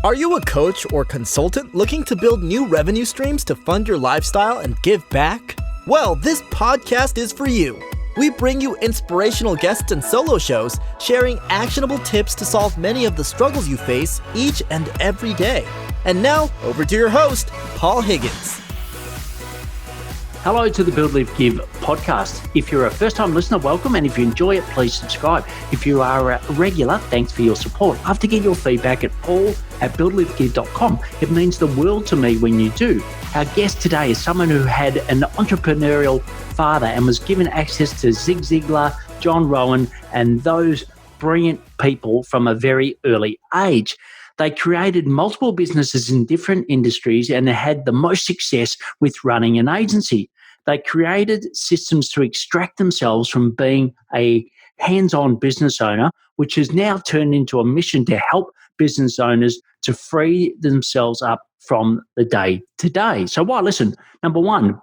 Are you a coach or consultant looking to build new revenue streams to fund your lifestyle and give back? Well, this podcast is for you. We bring you inspirational guests and solo shows sharing actionable tips to solve many of the struggles you face each and every day. And now, over to your host, Paul Higgins. Hello to the Build, Live, Give podcast. If you're a first-time listener, welcome. And if you enjoy it, please subscribe. If you are a regular, thanks for your support. I love to get your feedback at paul@buildlivegive.com. It means the world to me when you do. Our guest today is someone who had an entrepreneurial father and was given access to Zig Ziglar, John Rowan, and those brilliant people from a very early age. They created multiple businesses in different industries and had the most success with running an agency. They created systems to extract themselves from being a hands-on business owner, which has now turned into a mission to help business owners to free themselves up from the day-to-day. So why? Listen, number one,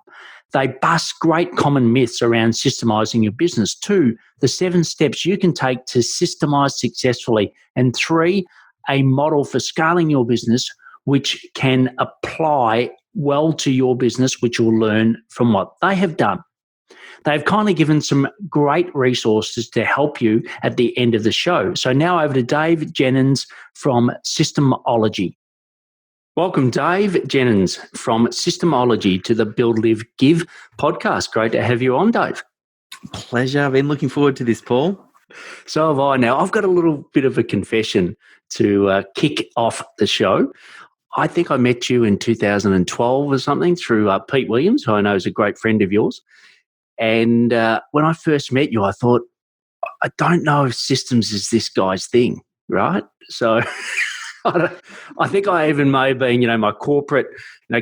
they bust great common myths around systemizing your business. 2, the 7 steps you can take to systemize successfully. And 3, a model for scaling your business, which can apply well to your business, which you'll learn from what they have done. They've kindly given some great resources to help you at the end of the show. So now over to Dave Jenyns from Systemology. Welcome, Dave Jenyns from Systemology to the Build, Live, Give podcast. Great to have you on, Dave. Pleasure. I've been looking forward to this, Paul. So have I. Now, I've got a little bit of a confession to kick off the show. I think I met you in 2012 or something through Pete Williams, who I know is a great friend of yours. And when I first met you, I thought, I don't know if systems is this guy's thing, right? So I think I even may have been, my corporate,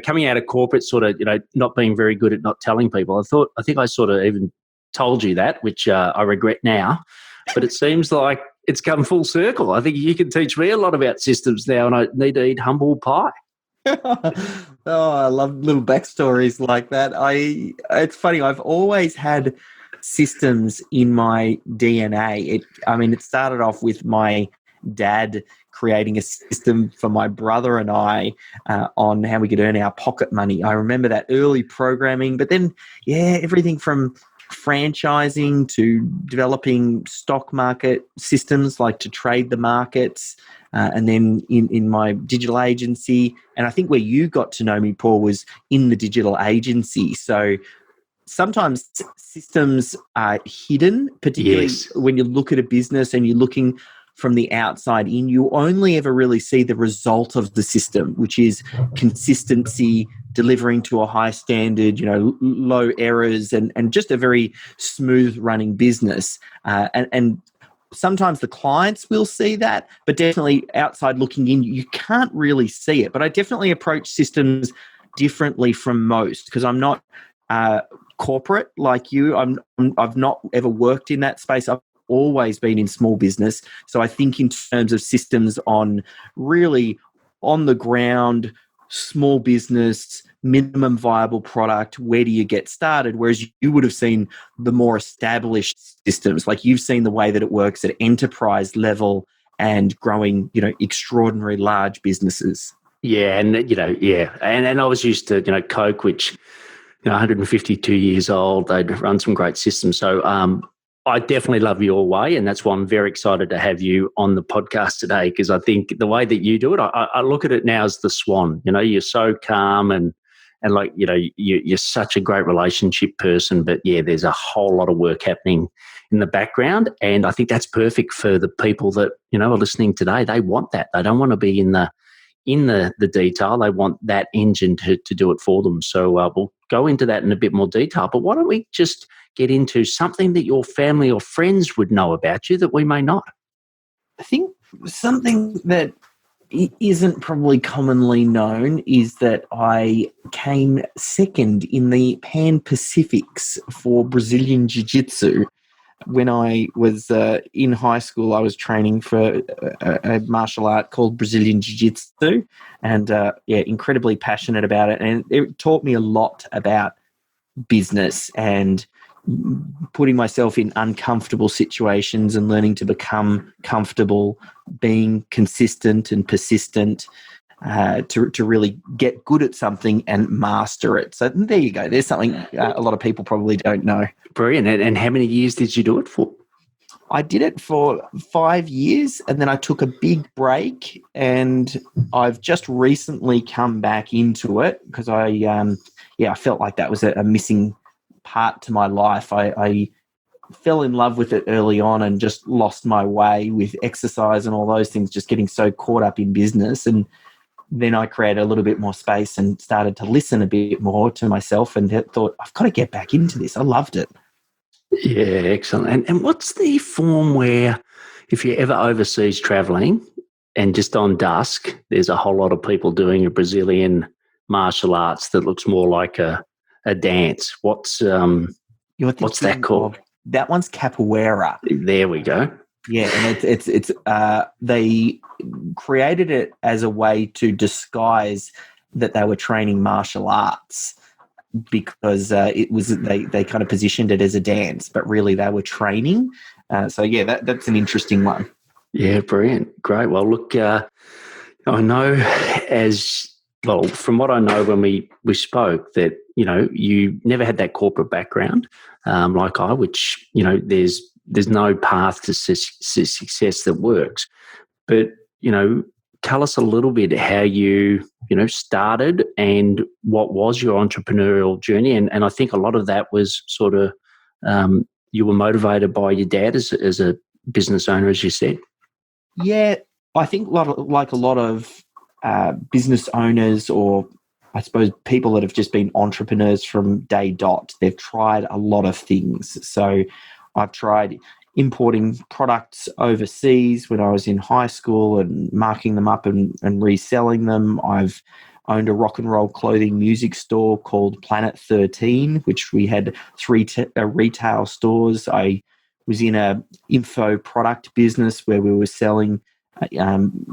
coming out of corporate sort of, not being very good at not telling people. I think I sort of even told you that, which I regret now. But it seems like it's come full circle. I think you can teach me a lot about systems now, and I need to eat humble pie. I love little backstories like that. It's funny. I've always had systems in my DNA. It started off with my dad creating a system for my brother and I on how we could earn our pocket money. I remember that early programming, but then, everything from franchising to developing stock market systems like to trade the markets, and then in my digital agency. And I think where you got to know me, Paul, was in the digital agency. So sometimes systems are hidden, particularly when you look at a business and you're looking from the outside in. You only ever really see the result of the system, which is consistency, delivering to a high standard, low errors, and just a very smooth running business. And sometimes the clients will see that, but definitely outside looking in, you can't really see it. But I definitely approach systems differently from most because I'm not corporate like you. I've not ever worked in that space. I've always been in small business. So I think in terms of systems on really on the ground, small business, minimum viable product, where do you get started? Whereas you would have seen the more established systems, like you've seen the way that it works at enterprise level and growing, extraordinary large businesses. Yeah. And, and I was used to, Coke, which, 152 years old, they'd run some great systems. So, I definitely love your way, and that's why I'm very excited to have you on the podcast today, because I think the way that you do it, I look at it now as the swan. You're so calm and like, you're such a great relationship person, but there's a whole lot of work happening in the background, and I think that's perfect for the people that, are listening today. They want that. They don't want to be in the detail. They want that engine to do it for them. So we'll go into that in a bit more detail, but why don't we just get into something that your family or friends would know about you that we may not? I think something that isn't probably commonly known is that I came second in the Pan Pacifics for Brazilian Jiu Jitsu. When I was in high school, I was training for a martial art called Brazilian Jiu Jitsu, and incredibly passionate about it. And it taught me a lot about business and putting myself in uncomfortable situations and learning to become comfortable, being consistent and persistent, to really get good at something and master it. So there you go. There's something a lot of people probably don't know. Brilliant. And how many years did you do it for? I did it for 5 years, and then I took a big break, and I've just recently come back into it because I felt like that was a missing part to my life. I fell in love with it early on and just lost my way with exercise and all those things, just getting so caught up in business. And then I created a little bit more space and started to listen a bit more to myself and thought, I've got to get back into this. I loved it. Yeah, excellent. And what's the form where if you're ever overseas traveling and just on dusk, there's a whole lot of people doing a Brazilian martial arts that looks more like a dance. What's that called? That one's capoeira. There we go. Yeah, and it's they created it as a way to disguise that they were training martial arts, because it was they kind of positioned it as a dance, but really they were training. So yeah, that's an interesting one. Yeah, brilliant, great. Well, look, I know as well from what I know when we spoke that you never had that corporate background like I, which there's no path to success that works. But tell us a little bit how you started and what was your entrepreneurial journey. And I think a lot of that was sort of you were motivated by your dad as a business owner, as you said. Yeah, I think like a lot of business owners, or I suppose people that have just been entrepreneurs from day dot, they've tried a lot of things. So I've tried importing products overseas when I was in high school and marking them up and reselling them. I've owned a rock and roll clothing music store called Planet 13, which we had 3 retail stores. I was in a info product business where we were selling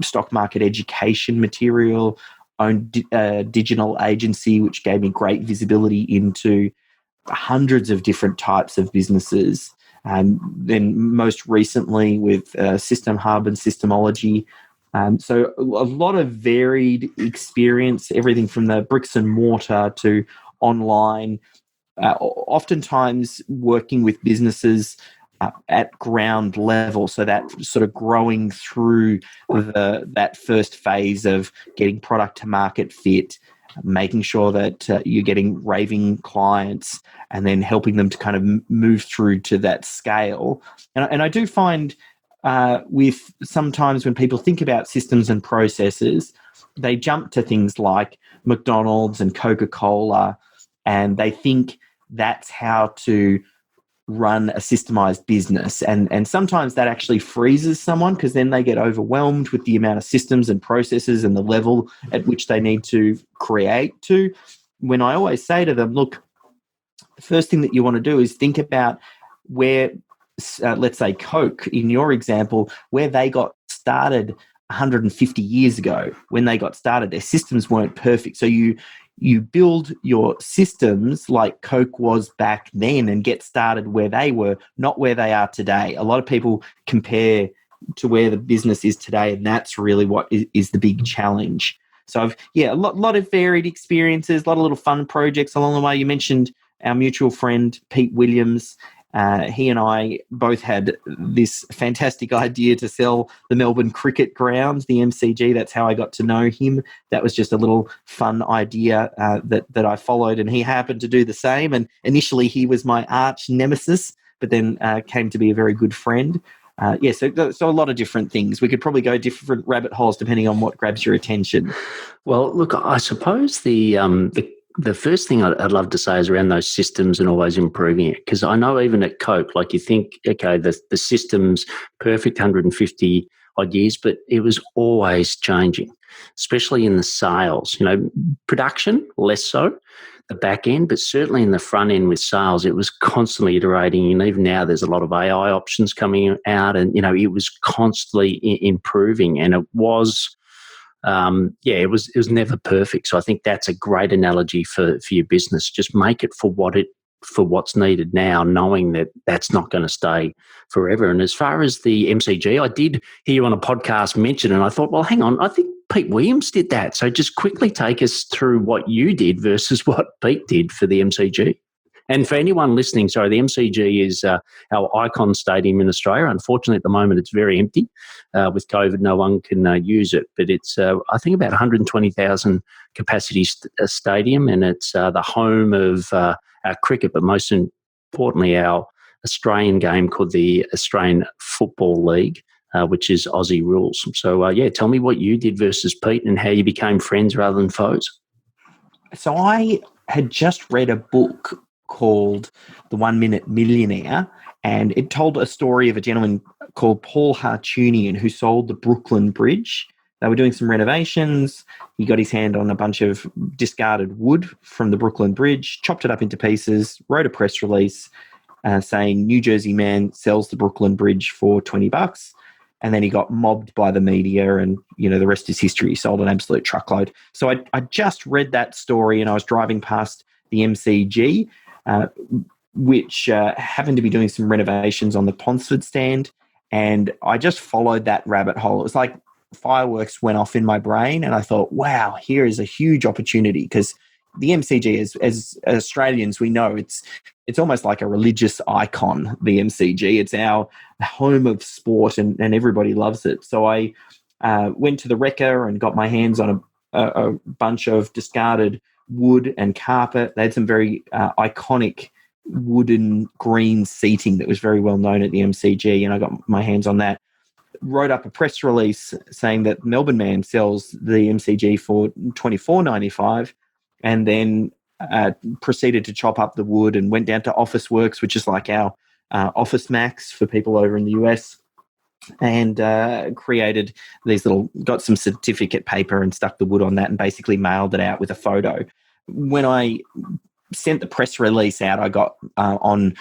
stock market education material, owned a digital agency, which gave me great visibility into hundreds of different types of businesses. Then most recently with System Hub and Systemology. So a lot of varied experience, everything from the bricks and mortar to online, oftentimes working with businesses at ground level. So that sort of growing through that first phase of getting product to market fit, making sure that you're getting raving clients, and then helping them to kind of move through to that scale. And I do find with sometimes when people think about systems and processes, they jump to things like McDonald's and Coca-Cola, and they think that's how to run a systemized business. And sometimes that actually freezes someone, because then they get overwhelmed with the amount of systems and processes and the level at which they need to create to. When I always say to them, look, the first thing that you want to do is think about where, let's say Coke, in your example, where they got started 150 years ago. When they got started, their systems weren't perfect. So you build your systems like Coke was back then and get started where they were, not where they are today. A lot of people compare to where the business is today, and that's really what is the big challenge. So a lot of varied experiences, a lot of little fun projects along the way. You mentioned our mutual friend, Pete Williams. He and I both had this fantastic idea to sell the Melbourne Cricket Ground, the MCG. That's how I got to know him. That was just a little fun idea that I followed, and he happened to do the same. And initially he was my arch nemesis, but then came to be a very good friend. So a lot of different things. We could probably go different rabbit holes depending on what grabs your attention. Well, look, I suppose the first thing I'd love to say is around those systems and always improving it. Because I know even at Coke, like you think, okay, the system's perfect 150 odd years, but it was always changing, especially in the sales. Production, less so, the back end, but certainly in the front end with sales, it was constantly iterating. And even now there's a lot of AI options coming out, and, it was constantly improving, and it was... it was never perfect. So I think that's a great analogy for your business. Just make it for what it for what's needed now, knowing that that's not going to stay forever. And as far as the MCG, I did hear you on a podcast mention, and I thought, well, hang on, I think Pete Williams did that. So just quickly take us through what you did versus what Pete did for the MCG. And for anyone listening, sorry, the MCG is our icon stadium in Australia. Unfortunately, at the moment, it's very empty. With COVID, no one can use it. But it's, I think, about 120,000 capacity stadium, and it's the home of our cricket, but most importantly, our Australian game called the Australian Football League, which is Aussie rules. So, tell me what you did versus Pete and how you became friends rather than foes. So I had just read a book called The 1 Minute Millionaire, and it told a story of a gentleman called Paul Hartunian who sold the Brooklyn Bridge. They were doing some renovations. He got his hand on a bunch of discarded wood from the Brooklyn Bridge, chopped it up into pieces, wrote a press release saying New Jersey man sells the Brooklyn Bridge for $20. And then he got mobbed by the media, and, the rest is history. He sold an absolute truckload. So I just read that story, and I was driving past the MCG, which happened to be doing some renovations on the Ponsford stand. And I just followed that rabbit hole. It was like fireworks went off in my brain, and I thought, wow, here is a huge opportunity, because the MCG, as Australians, we know it's almost like a religious icon, the MCG. It's our home of sport, and everybody loves it. So I went to the Wrecker and got my hands on a bunch of discarded wood and carpet. They had some very iconic wooden green seating that was very well known at the MCG, and I got my hands on that. Wrote up a press release saying that Melbourne Man sells the MCG for $24.95, and then proceeded to chop up the wood and went down to Office Works, which is like our Office Max for people over in the US, and created these got some certificate paper and stuck the wood on that and basically mailed it out with a photo. When I sent the press release out, I got on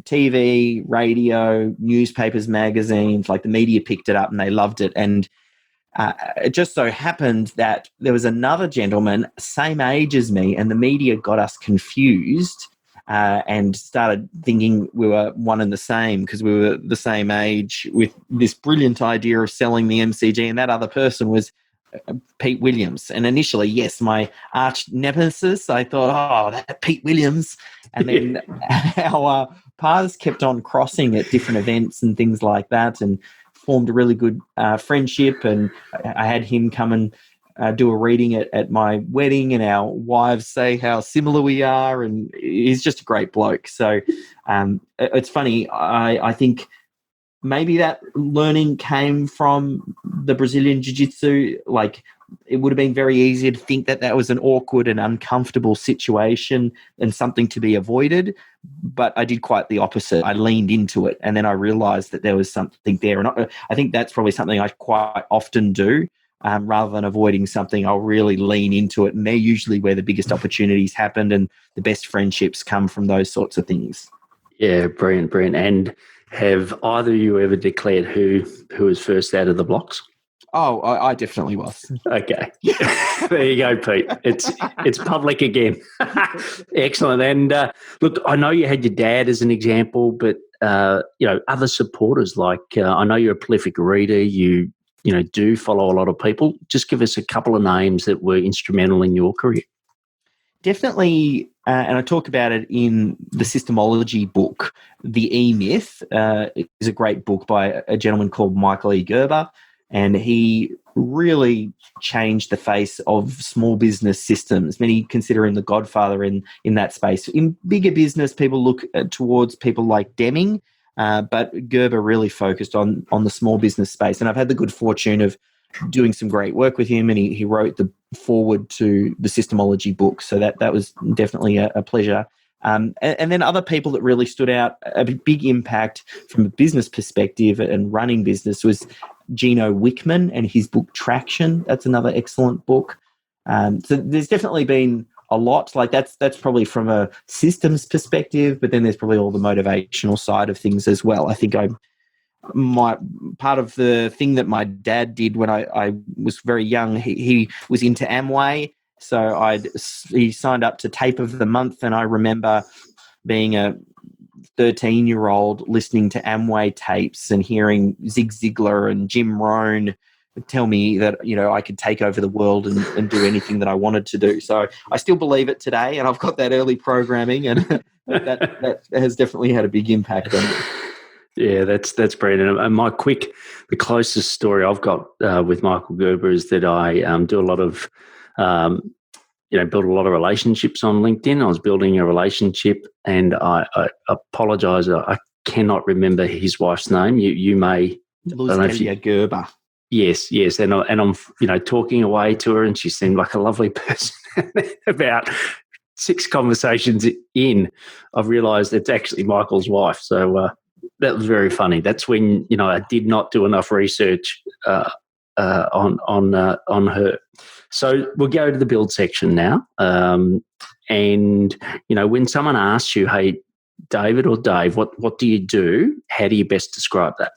TV, radio, newspapers, magazines, like the media picked it up and they loved it. And it just so happened that there was another gentleman, same age as me, and the media got us confused and started thinking we were one and the same because we were the same age with this brilliant idea of selling the MCG, and that other person was Pete Williams. And initially, yes, my arch nemesis, I thought, oh, that Pete Williams. And then our paths kept on crossing at different events and things like that, and formed a really good friendship. And I had him come and do a reading at my wedding, and our wives say how similar we are, and he's just a great bloke. So it's funny, I think maybe that learning came from the Brazilian Jiu-Jitsu. Like, it would have been very easy to think that was an awkward and uncomfortable situation and something to be avoided. But I did quite the opposite. I leaned into it, and then I realized that there was something there. And I think that's probably something I quite often do. Rather than avoiding something, I'll really lean into it. And they're usually where the biggest opportunities happen and the best friendships come from those sorts of things. Yeah, brilliant. And have either of you ever declared who was first out of the blocks? Oh, I definitely was. Okay. There you go, Pete. It's public again. Excellent. And look, I know you had your dad as an example, but other supporters, like I know you're a prolific reader, you do follow a lot of people. Just give us a couple of names that were instrumental in your career. Definitely, and I talk about it in the Systemology book. The E-Myth is a great book by a gentleman called Michael E. Gerber, and he really changed the face of small business systems. Many consider him the godfather in that space. In bigger business, people look towards people like Deming, but Gerber really focused on the small business space. And I've had the good fortune of doing some great work with him, and he wrote the foreword to the Systemology book. So that was definitely a pleasure. And then other people that really stood out, a big impact from a business perspective and running business, was Gino Wickman and his book Traction. That's another excellent book. So there's definitely been a lot. Like that's probably from a systems perspective, but then there's probably all the motivational side of things as well. I think part of the thing that my dad did when I was very young, he was into Amway. So he signed up to Tape of the Month, and I remember being a 13-year-old listening to Amway tapes and hearing Zig Ziglar and Jim Rohn tell me that, I could take over the world and do anything that I wanted to do. So I still believe it today, and I've got that early programming, and that has definitely had a big impact on me. Yeah, that's brilliant. And the closest story I've got with Michael Gerber is that I do a lot of, build a lot of relationships on LinkedIn. I was building a relationship, and I apologise, I cannot remember his wife's name. You may. Lucia Gerber. Yes, and I'm talking away to her, and she seemed like a lovely person. About 6 conversations in, I've realised it's actually Michael's wife. So that was very funny. That's when I did not do enough research on her. So we'll go to the build section now, and when someone asks you, "Hey, David or Dave, what do you do?" How do you best describe that?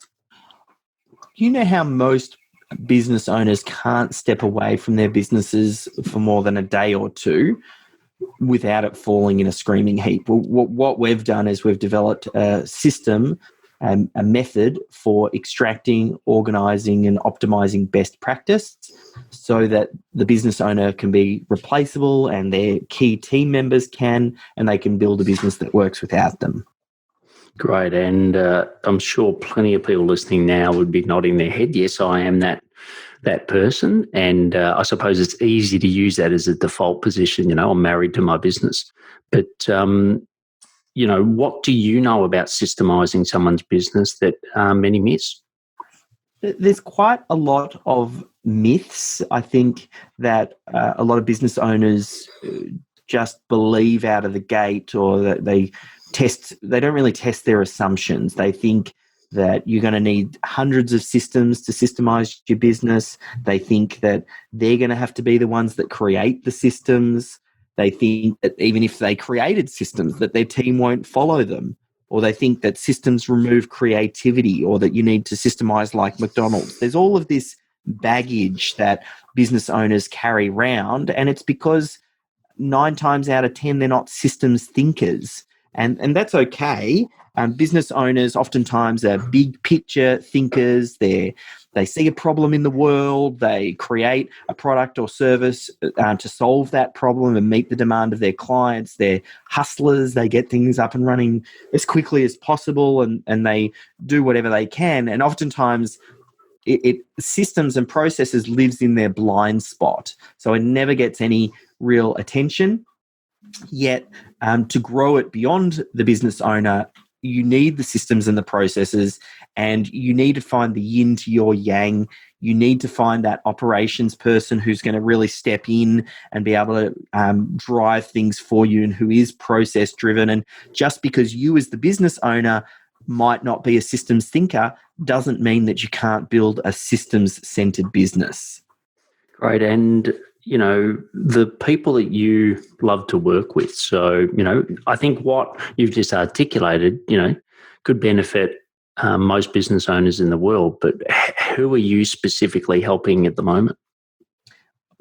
You know how most business owners can't step away from their businesses for more than a day or two without it falling in a screaming heap. Well, what we've done is we've developed a system and a method for extracting, organising and optimising best practice so that the business owner can be replaceable and their key team members can, and they can build a business that works without them. Great. And I'm sure plenty of people listening now would be nodding their head. Yes, I am that person. And I suppose it's easy to use that as a default position. I'm married to my business. But, what do you know about systemizing someone's business that many miss? There's quite a lot of myths. I think that a lot of business owners just believe out of the gate, or that they don't really test their assumptions. They think that you're going to need hundreds of systems to systemize your business. They think that they're going to have to be the ones that create the systems. They think that even if they created systems, that their team won't follow them. Or they think that systems remove creativity, or that you need to systemize like McDonald's. There's all of this baggage that business owners carry around, and it's because 9 times out of 10, they're not systems thinkers. And that's okay. Business owners oftentimes are big picture thinkers. They see a problem in the world. They create a product or service to solve that problem and meet the demand of their clients. They're hustlers. They get things up and running as quickly as possible, and they do whatever they can. And oftentimes systems and processes lives in their blind spot. So it never gets any real attention. Yet to grow it beyond the business owner, you need the systems and the processes, and you need to find the yin to your yang. You need to find that operations person who's going to really step in and be able to drive things for you, and who is process driven. And just because you as the business owner might not be a systems thinker doesn't mean that you can't build a systems centered business. Great. And the people that you love to work with. So, I think what you've just articulated, could benefit most business owners in the world. But who are you specifically helping at the moment?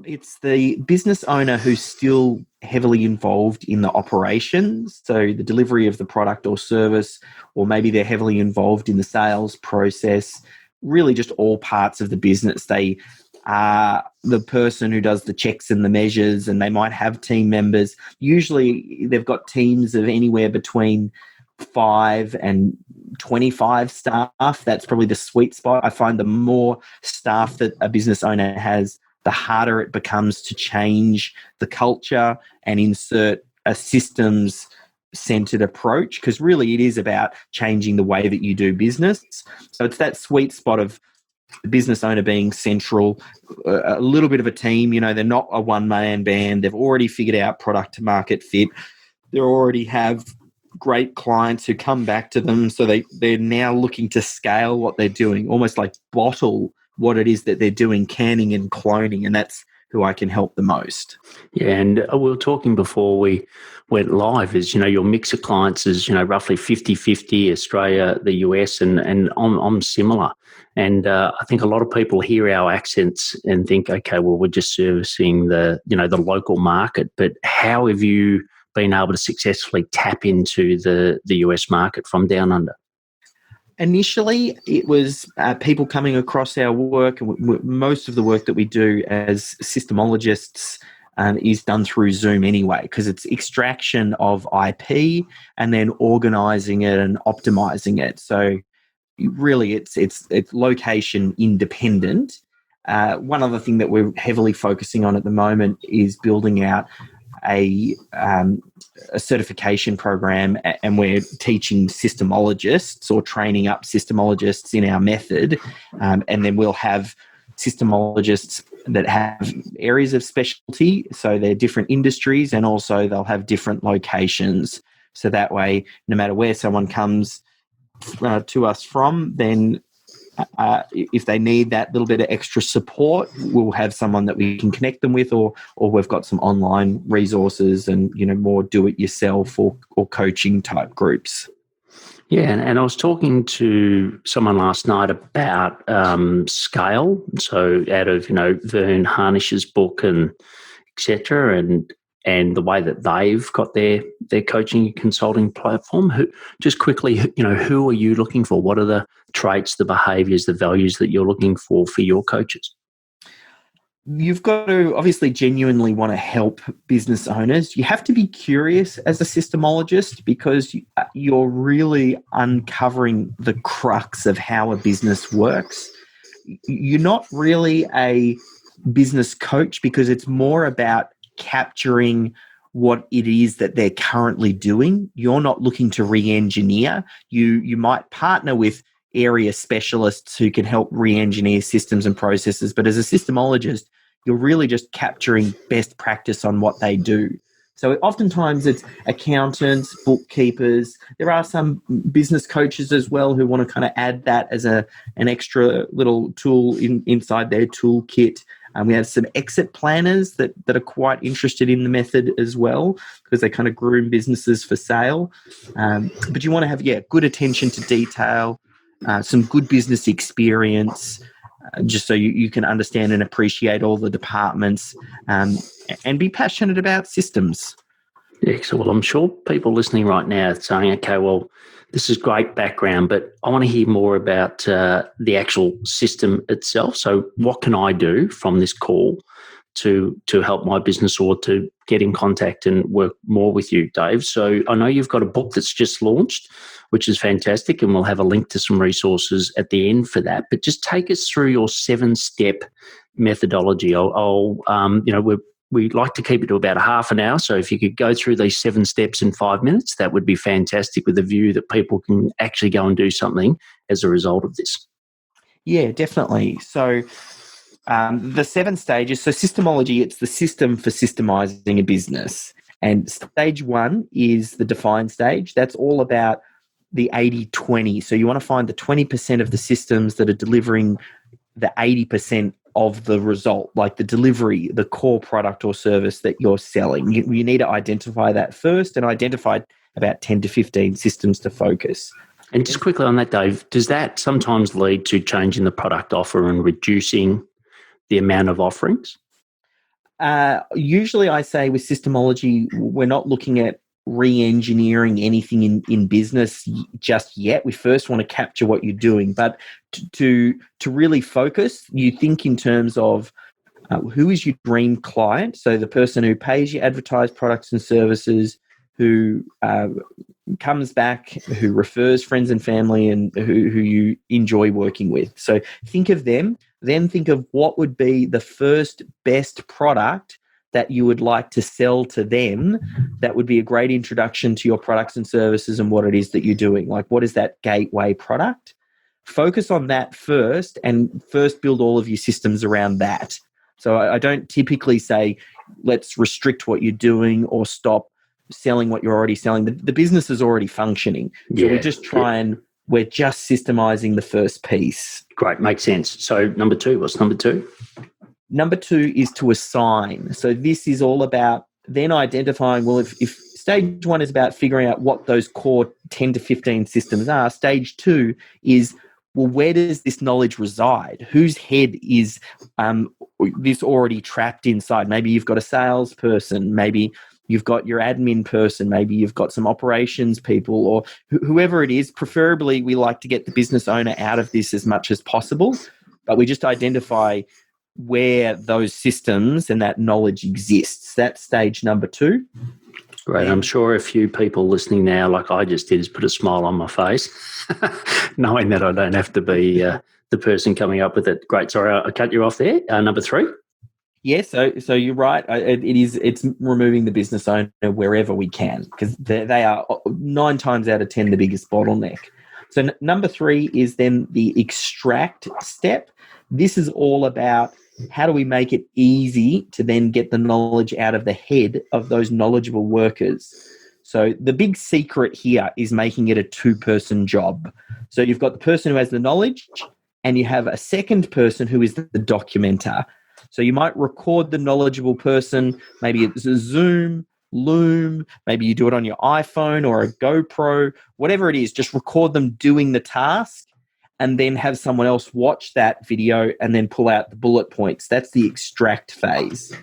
It's the business owner who's still heavily involved in the operations, so the delivery of the product or service, or maybe they're heavily involved in the sales process, really just all parts of the business. They are the person who does the checks and the measures, and they might have team members. Usually they've got teams of anywhere between 5 and 25 staff. That's probably the sweet spot. I find the more staff that a business owner has, the harder it becomes to change the culture and insert a systems-centered approach, because really it is about changing the way that you do business. So it's that sweet spot of the business owner being central, a little bit of a team. They're not a one-man band. They've already figured out product to market fit. They already have great clients who come back to them. So they're now looking to scale what they're doing, almost like bottle what it is that they're doing, canning and cloning. And that's who I can help the most. Yeah, and we were talking before we went live is, your mix of clients is, roughly 50-50, Australia, the US, and I'm similar. And I think a lot of people hear our accents and think, okay, well, we're just servicing the local market. But how have you been able to successfully tap into the US market from down under? Initially, it was people coming across our work. Most of the work that we do as systemologists is done through Zoom anyway, because it's extraction of IP and then organizing it and optimizing it. So really, it's location independent. One other thing that we're heavily focusing on at the moment is building out a certification program, and we're teaching systemologists or training up systemologists in our method, and then we'll have systemologists that have areas of specialty, so they're different industries, and also they'll have different locations, so that way no matter where someone comes to us from, then if they need that little bit of extra support, we'll have someone that we can connect them with, or we've got some online resources and more do-it-yourself or coaching type groups. Yeah, and I was talking to someone last night about scale. So out of Vern Harnish's book and etc. and the way that they've got their coaching and consulting platform. Just quickly, who are you looking for? What are the traits, the behaviours, the values that you're looking for your coaches? You've got to obviously genuinely want to help business owners. You have to be curious as a systemologist, because you're really uncovering the crux of how a business works. You're not really a business coach, because it's more about capturing what it is that they're currently doing. You're not looking to re-engineer. You might partner with area specialists who can help re-engineer systems and processes, but as a systemologist, you're really just capturing best practice on what they do. So oftentimes it's accountants, bookkeepers. There are some business coaches as well who want to kind of add that as an extra little tool inside their toolkit. We have some exit planners that are quite interested in the method as well, because they kind of groom businesses for sale. But you want to have, good attention to detail, some good business experience, just so you can understand and appreciate all the departments, and be passionate about systems. Excellent. Well, I'm sure people listening right now are saying, okay, well, this is great background, but I want to hear more about the actual system itself. So what can I do from this call to help my business, or to get in contact and work more with you, Dave? So I know you've got a book that's just launched, which is fantastic, and we'll have a link to some resources at the end for that. But just take us through your 7-step methodology. We like to keep it to about a half an hour. So if you could go through these 7 steps in 5 minutes, that would be fantastic, with a view that people can actually go and do something as a result of this. Yeah, definitely. So the 7 stages, so systemology, it's the system for systemizing a business. And stage 1 is the define stage. That's all about the 80-20. So you want to find the 20% of the systems that are delivering the 80% of the result, like the delivery, the core product or service that you're selling. You need to identify that first, and identify about 10 to 15 systems to focus. And just quickly on that, Dave, does that sometimes lead to changing the product offer and reducing the amount of offerings? Usually I say with systemology, we're not looking at re-engineering anything in business just yet. We first want to capture what you're doing, but to really focus, you think in terms of who is your dream client. So the person who pays you advertised products and services, who comes back, who refers friends and family, and who you enjoy working with. So think of them, then think of what would be the first best product that you would like to sell to them. That would be a great introduction to your products and services and what it is that you're doing. Like, what is that gateway product? Focus on that first, and first build all of your systems around that. So I don't typically say, let's restrict what you're doing or stop selling what you're already selling. The business is already functioning. So we just we're just systemizing the first piece. Great, makes sense. So number 2, what's number 2? Number 2 is to assign. So this is all about then identifying, well, if stage 1 is about figuring out what those core 10 to 15 systems are, stage 2 is, well, where does this knowledge reside? Whose head is this already trapped inside? Maybe you've got a salesperson, maybe you've got your admin person, maybe you've got some operations people, or whoever it is. Preferably, we like to get the business owner out of this as much as possible, but we just identify where those systems and that knowledge exists. That's stage number 2. Great. I'm sure a few people listening now, like I just did, is put a smile on my face, knowing that I don't have to be the person coming up with it. Great. Sorry, I cut you off there. Number 3. Yeah, so you're right. It's removing the business owner wherever we can, because they are 9 times out of 10 the biggest bottleneck. So number 3 is then the extract step. This is all about how do we make it easy to then get the knowledge out of the head of those knowledgeable workers. So the big secret here is making it a 2-person job. So you've got the person who has the knowledge, and you have a second person who is the documenter. So you might record the knowledgeable person, maybe it's a Zoom, Loom, maybe you do it on your iPhone or a GoPro, whatever it is, just record them doing the task and then have someone else watch that video and then pull out the bullet points. That's the extract phase.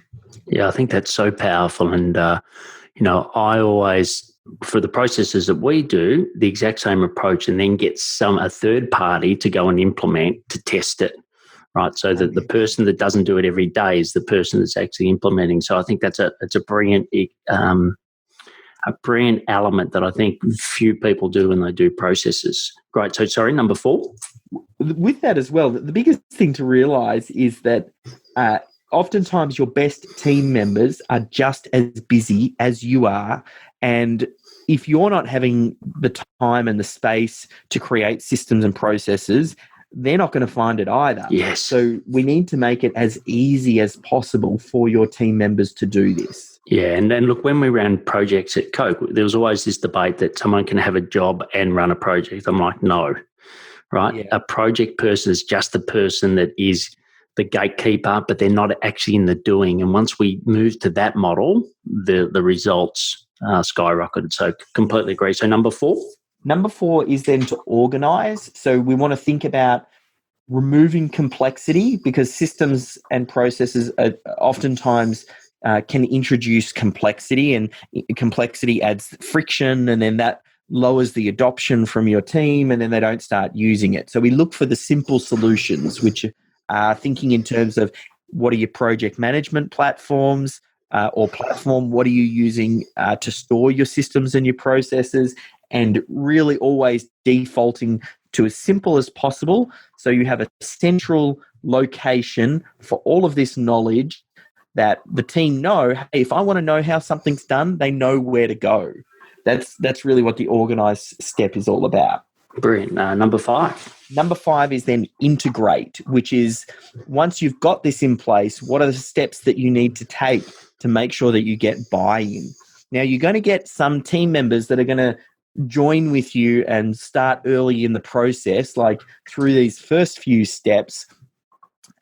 Yeah, I think that's so powerful. And, I always, for the processes that we do, the exact same approach, and then get a third party to go and implement to test it. Right, so that the person that doesn't do it every day is the person that's actually implementing. So I think it's a brilliant element that I think few people do when they do processes. Great. So sorry, number 4. With that as well, the biggest thing to realize is that oftentimes your best team members are just as busy as you are, and if you're not having the time and the space to create systems and processes, they're not going to find it either. Yes. So we need to make it as easy as possible for your team members to do this. Yeah, and then look, when we ran projects at Coke, there was always this debate that someone can have a job and run a project. I'm like, no, right? Yeah. A project person is just the person that is the gatekeeper, but they're not actually in the doing. And once we moved to that model, the results skyrocketed. So completely agree. So number 4? Number 4 is then to organize. So we want to think about removing complexity, because systems and processes are oftentimes can introduce complexity, and complexity adds friction, and then that lowers the adoption from your team, and then they don't start using it. So we look for the simple solutions, which are thinking in terms of what are your project management platforms, or platform, what are you using to store your systems and your processes, and really always defaulting to as simple as possible. So you have a central location for all of this knowledge that the team know, hey, if I want to know how something's done, they know where to go. That's really what the organized step is all about. Brilliant. Number 5. Number 5 is then integrate, which is once you've got this in place, what are the steps that you need to take to make sure that you get buy-in? Now, you're going to get some team members that are going to join with you and start early in the process, like through these first few steps.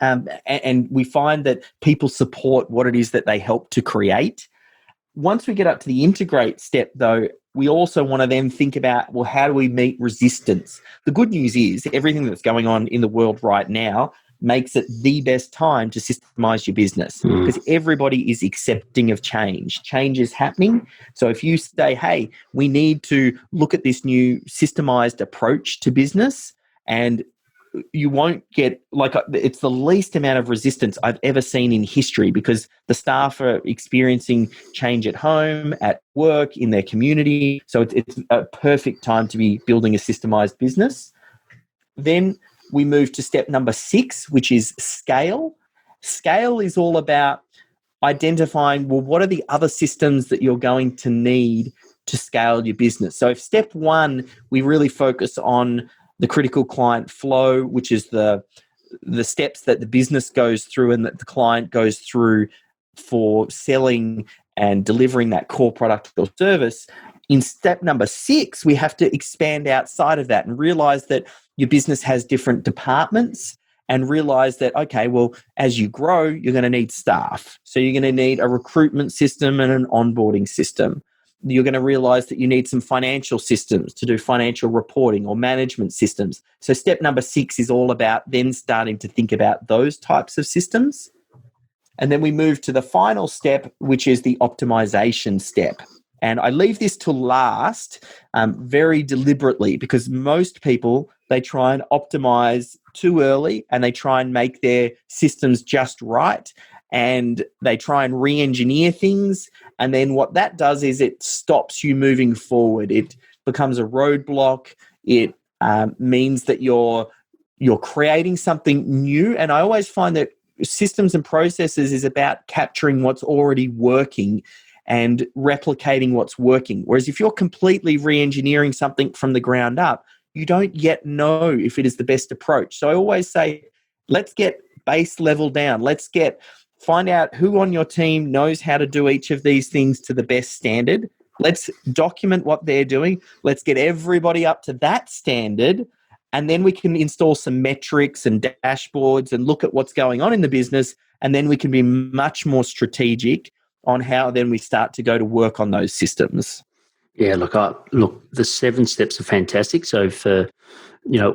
And we find that people support what it is that they help to create. Once we get up to the integrate step, though, we also want to then think about, well, how do we meet resistance? The good news is everything that's going on in the world right now makes it the best time to systemize your business, because everybody is accepting of change. Change is happening. So if you say, hey, we need to look at this new systemized approach to business, and you won't get, like, it's the least amount of resistance I've ever seen in history, because the staff are experiencing change at home, at work, in their community. So it's a perfect time to be building a systemized business. Then we move to step number 6, which is scale. Scale is all about identifying, well, what are the other systems that you're going to need to scale your business? So if step 1, we really focus on the critical client flow, which is the steps that the business goes through and that the client goes through for selling and delivering that core product or service. In step number 6, we have to expand outside of that and realize that your business has different departments, and realize that, okay, well, as you grow, you're going to need staff. So you're going to need a recruitment system and an onboarding system. You're going to realize that you need some financial systems to do financial reporting or management systems. So step number 6 is all about then starting to think about those types of systems. And then we move to the final step, which is the optimization step. And I leave this to last very deliberately, because most people, they try and optimize too early and they try and make their systems just right. And they try and re-engineer things. And then what that does is it stops you moving forward. It becomes a roadblock. It means that you're creating something new. And I always find that systems and processes is about capturing what's already working and replicating what's working. Whereas if you're completely re-engineering something from the ground up, you don't yet know if it is the best approach. So I always say, let's get base level down. Find out who on your team knows how to do each of these things to the best standard. Let's document what they're doing. Let's get everybody up to that standard. And then we can install some metrics and dashboards and look at what's going on in the business. And then we can be much more strategic on how then we start to go to work on those systems. Yeah, look, the 7 steps are fantastic. So for,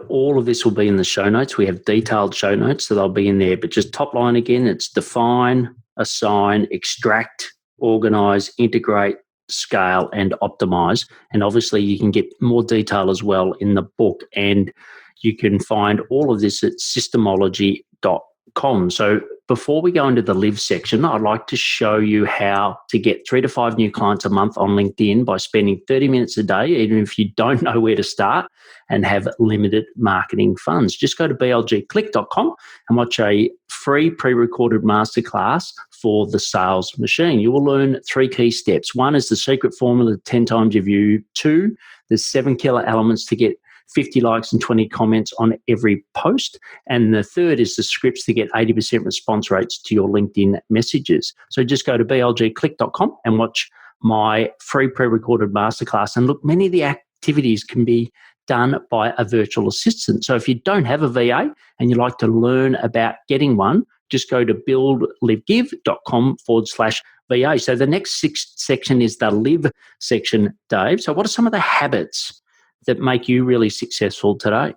all of this will be in the show notes. We have detailed show notes, so they'll be in there. But just top line again, it's define, assign, extract, organize, integrate, scale, and optimize. And obviously you can get more detail as well in the book. And you can find all of this at systemology.com. So before we go into the live section, I'd like to show you how to get 3 to 5 new clients a month on LinkedIn by spending 30 minutes a day, even if you don't know where to start and have limited marketing funds. Just go to blgclick.com and watch a free pre-recorded masterclass for the sales machine. You will learn 3 key steps. 1 is the secret formula, 10 times your view. 2, there's 7 killer elements to get 50 likes and 20 comments on every post. And the 3rd is the scripts to get 80% response rates to your LinkedIn messages. So just go to blgclick.com and watch my free pre-recorded masterclass. And look, many of the activities can be done by a virtual assistant. So if you don't have a VA and you'd like to learn about getting one, just go to buildlivegive.com/VA. So the next section is the live section, Dave. So what are some of the habits that make you really successful today?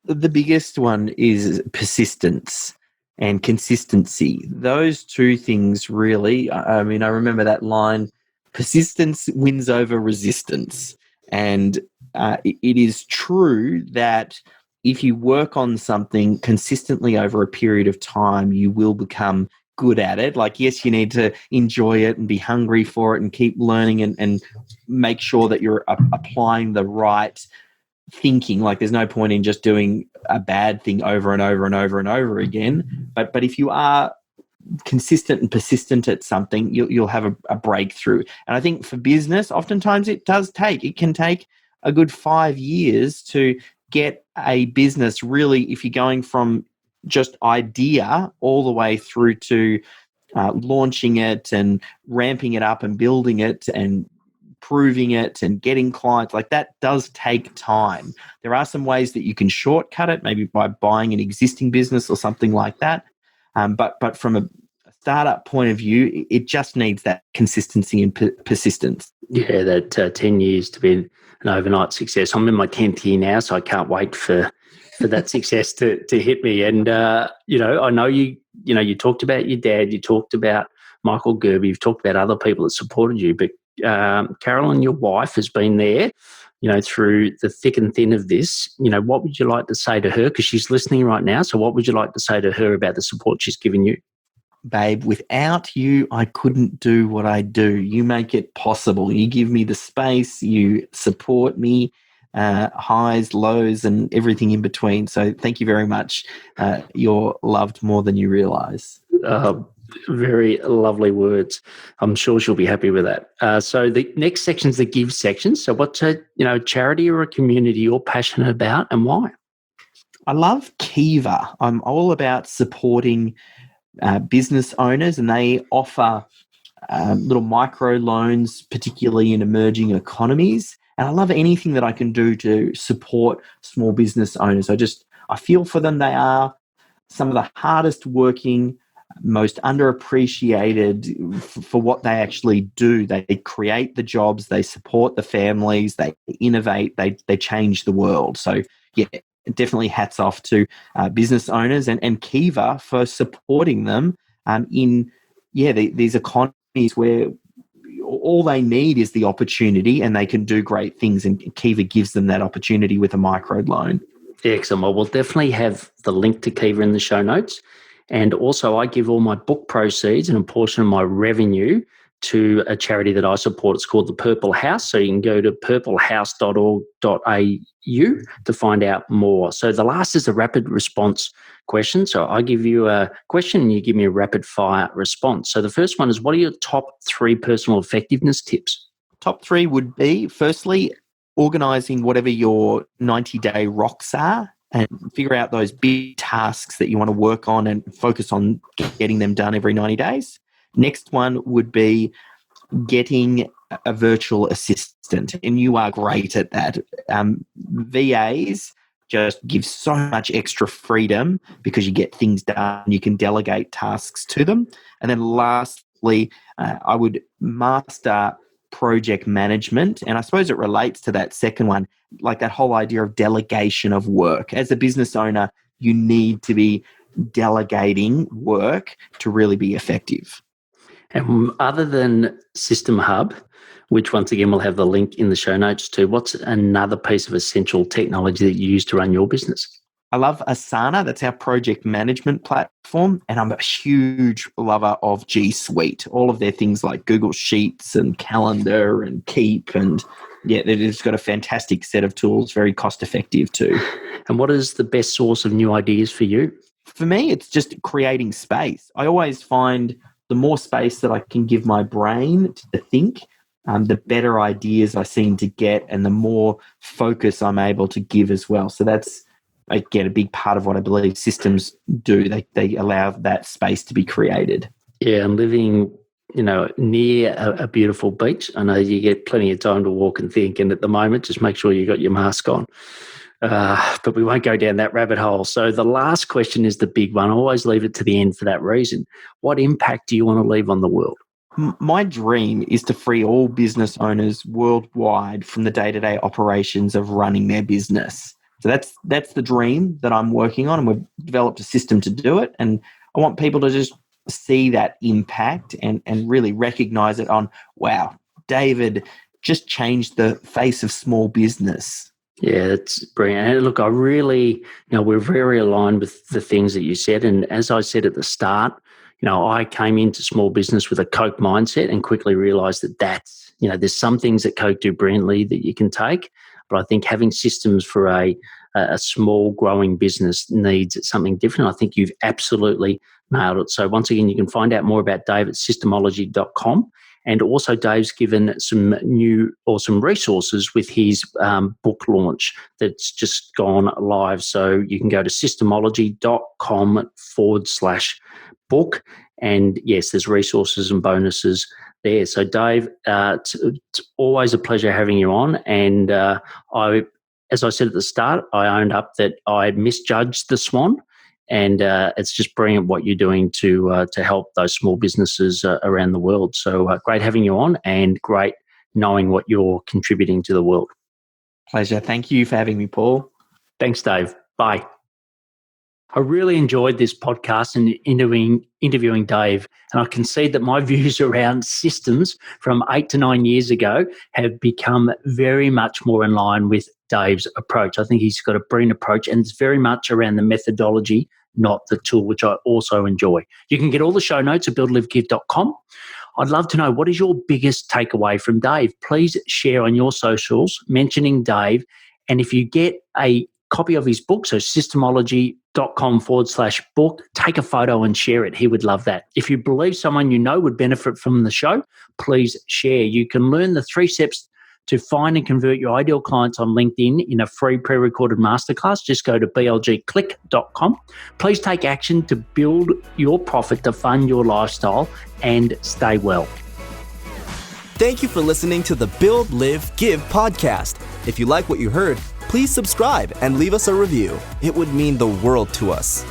The biggest one is persistence and consistency. Those 2 things really, I mean, I remember that line, persistence wins over resistance. And it is true that if you work on something consistently over a period of time, you will become good at it. Like, yes, you need to enjoy it and be hungry for it and keep learning and make sure that you're applying the right thinking. Like, there's no point in just doing a bad thing over and over and over and over again. But if you are consistent and persistent at something, you'll have a breakthrough. And I think for business, oftentimes it can take a good 5 years to get a business really, if you're going from just idea all the way through to launching it and ramping it up and building it and proving it and getting clients. Like, that does take time. There are some ways that you can shortcut it, maybe by buying an existing business or something like that. But from a startup point of view, it just needs that consistency and persistence. Yeah, that 10 years to be an overnight success. I'm in my 10th year now, so I can't wait for that success to hit me. And, I know you talked about your dad, you talked about Michael Gerber, you've talked about other people that supported you, but Carolyn, your wife, has been there, through the thick and thin of this. What would you like to say to her? Because she's listening right now. So what would you like to say to her about the support she's given you? Babe, without you, I couldn't do what I do. You make it possible. You give me the space. You support me, highs, lows, and everything in between. So thank you very much. You're loved more than you realize. Very lovely words. I'm sure she'll be happy with that. So the next section is the give section. So what's a charity or a community you're passionate about and why? I love Kiva. I'm all about supporting business owners, and they offer little micro loans, particularly in emerging economies. And I love anything that I can do to support small business owners. I feel for them. They are some of the hardest working, most underappreciated for what they actually do. They create the jobs, they support the families, they innovate, they change the world. So yeah, definitely hats off to business owners and Kiva for supporting them in these economies where all they need is the opportunity and they can do great things, and Kiva gives them that opportunity with a microloan. Excellent. Well, we'll definitely have the link to Kiva in the show notes. And also, I give all my book proceeds and a portion of my revenue to a charity that I support. It's called the Purple House. So you can go to purplehouse.org.au to find out more. So the last is a rapid response question. So I give you a question and you give me a rapid fire response. So the first one is, what are your top 3 personal effectiveness tips? Top 3 would be, firstly, organizing whatever your 90-day rocks are and figure out those big tasks that you want to work on and focus on getting them done every 90 days. Next one would be getting a virtual assistant, and you are great at that. VAs just give so much extra freedom because you get things done, you can delegate tasks to them. And then lastly, I would master project management, and I suppose it relates to that second one, like that whole idea of delegation of work. As a business owner, you need to be delegating work to really be effective. And other than System Hub, which once again we'll have the link in the show notes to, what's another piece of essential technology that you use to run your business? I love Asana. That's our project management platform. And I'm a huge lover of G Suite. All of their things like Google Sheets and Calendar and Keep. And yeah, it's got a fantastic set of tools, very cost effective too. And what is the best source of new ideas for you? For me, it's just creating space. I always find the more space that I can give my brain to think, the better ideas I seem to get and the more focus I'm able to give as well. So that's, again, a big part of what I believe systems do. They allow that space to be created. Yeah, and living, near a beautiful beach, I know you get plenty of time to walk and think, and at the moment, just make sure you got your mask on. But we won't go down that rabbit hole. So the last question is the big one. I always leave it to the end for that reason. What impact do you want to leave on the world? My dream is to free all business owners worldwide from the day-to-day operations of running their business. So that's the dream that I'm working on, and we've developed a system to do it. And I want people to just see that impact and really recognize it on, wow, David just changed the face of small business. Yeah, that's brilliant. And look, I really, we're very aligned with the things that you said. And as I said at the start, I came into small business with a Coke mindset and quickly realized that that's, there's some things that Coke do brilliantly that you can take. But I think having systems for a small growing business needs something different. I think you've absolutely nailed it. So once again, you can find out more about Dave at systemology.com. And also Dave's given some new awesome resources with his book launch that's just gone live. So you can go to systemology.com/book. And yes, there's resources and bonuses there. So Dave, it's always a pleasure having you on. And as I said at the start, I owned up that I misjudged the swan. And it's just brilliant what you're doing to help those small businesses around the world. So great having you on, and great knowing what you're contributing to the world. Pleasure. Thank you for having me, Paul. Thanks, Dave. Bye. I really enjoyed this podcast and interviewing Dave, and I can see that my views around systems from 8 to 9 years ago have become very much more in line with Dave's approach. I think he's got a brilliant approach, and it's very much around the methodology, not the tool, which I also enjoy. You can get all the show notes at buildlivegive.com. I'd love to know, what is your biggest takeaway from Dave? Please share on your socials mentioning Dave. And if you get a copy of his book, so systemology.com/book, take a photo and share it. He would love that. If you believe someone you know would benefit from the show, please share. You can learn the 3 steps to find and convert your ideal clients on LinkedIn in a free pre-recorded masterclass. Just go to blgclick.com. Please take action to build your profit to fund your lifestyle and stay well. Thank you for listening to the Build, Live, Give podcast. If you like what you heard, please subscribe and leave us a review. It would mean the world to us.